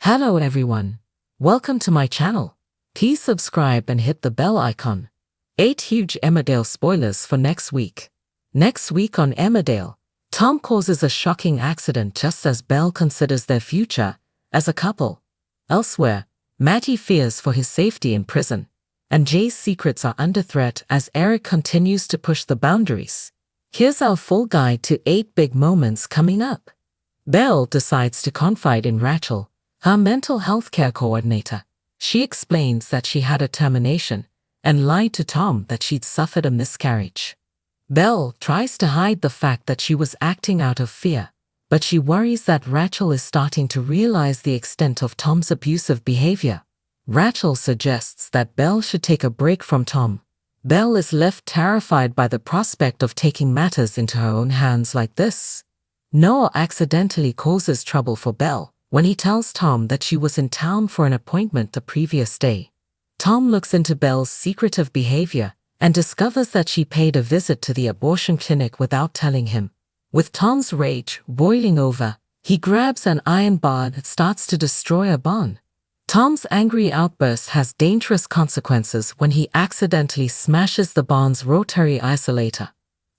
Hello everyone. Welcome to my channel. Please subscribe and hit the bell icon. 8 huge Emmerdale spoilers for next week. Next week on Emmerdale, Tom causes a shocking accident just as Belle considers their future as a couple. Elsewhere, Matty fears for his safety in prison, and Jay's secrets are under threat as Eric continues to push the boundaries. Here's our full guide to 8 big moments coming up. Belle decides to confide in Rachel, her mental health care coordinator. She explains that she had a termination and lied to Tom that she'd suffered a miscarriage. Belle tries to hide the fact that she was acting out of fear, but she worries that Rachel is starting to realize the extent of Tom's abusive behavior. Rachel suggests that Belle should take a break from Tom. Belle is left terrified by the prospect of taking matters into her own hands like this. Noah accidentally causes trouble for Belle when he tells Tom that she was in town for an appointment the previous day. Tom looks into Belle's secretive behavior and discovers that she paid a visit to the abortion clinic without telling him. With Tom's rage boiling over, he grabs an iron bar and starts to destroy a barn. Tom's angry outburst has dangerous consequences when he accidentally smashes the barn's rotary isolator.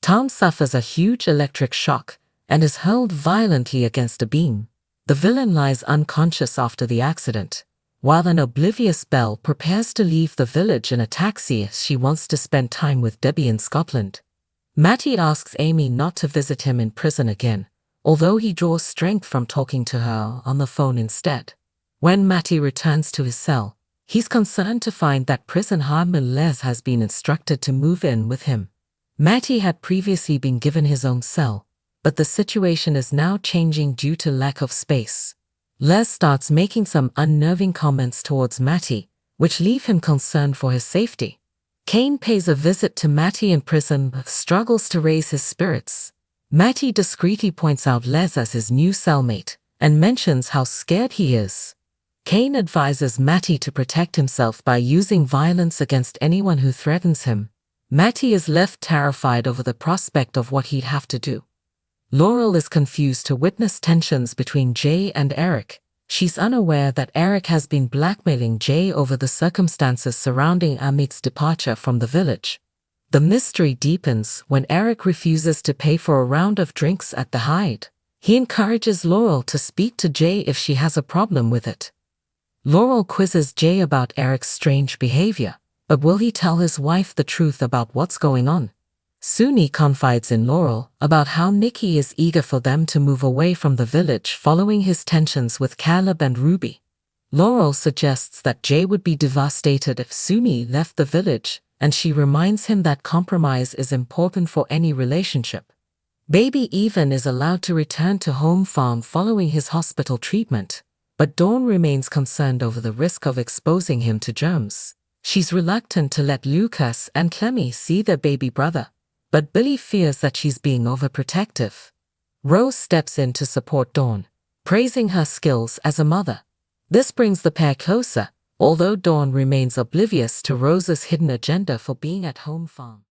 Tom suffers a huge electric shock and is hurled violently against a beam. The villain lies unconscious after the accident, while an oblivious Belle prepares to leave the village in a taxi as she wants to spend time with Debbie in Scotland. Matty asks Amy not to visit him in prison again, although he draws strength from talking to her on the phone instead. When Matty returns to his cell, he's concerned to find that prison hardman Les has been instructed to move in with him. Matty had previously been given his own cell, but the situation is now changing due to lack of space. Les starts making some unnerving comments towards Matty, which leave him concerned for his safety. Kane pays a visit to Matty in prison but struggles to raise his spirits. Matty discreetly points out Les as his new cellmate and mentions how scared he is. Kane advises Matty to protect himself by using violence against anyone who threatens him. Matty is left terrified over the prospect of what he'd have to do. Laurel is confused to witness tensions between Jay and Eric. She's unaware that Eric has been blackmailing Jay over the circumstances surrounding Amit's departure from the village. The mystery deepens when Eric refuses to pay for a round of drinks at the Hyde. He encourages Laurel to speak to Jay if she has a problem with it. Laurel quizzes Jay about Eric's strange behavior, but will he tell his wife the truth about what's going on? Suni confides in Laurel about how Nikki is eager for them to move away from the village following his tensions with Caleb and Ruby. Laurel suggests that Jay would be devastated if Suni left the village, and she reminds him that compromise is important for any relationship. Baby Evan is allowed to return to home farm following his hospital treatment, but Dawn remains concerned over the risk of exposing him to germs. She's reluctant to let Lucas and Clemmy see their baby brother, but Billy fears that she's being overprotective. Rose steps in to support Dawn, praising her skills as a mother. This brings the pair closer, although Dawn remains oblivious to Rose's hidden agenda for being at home farm.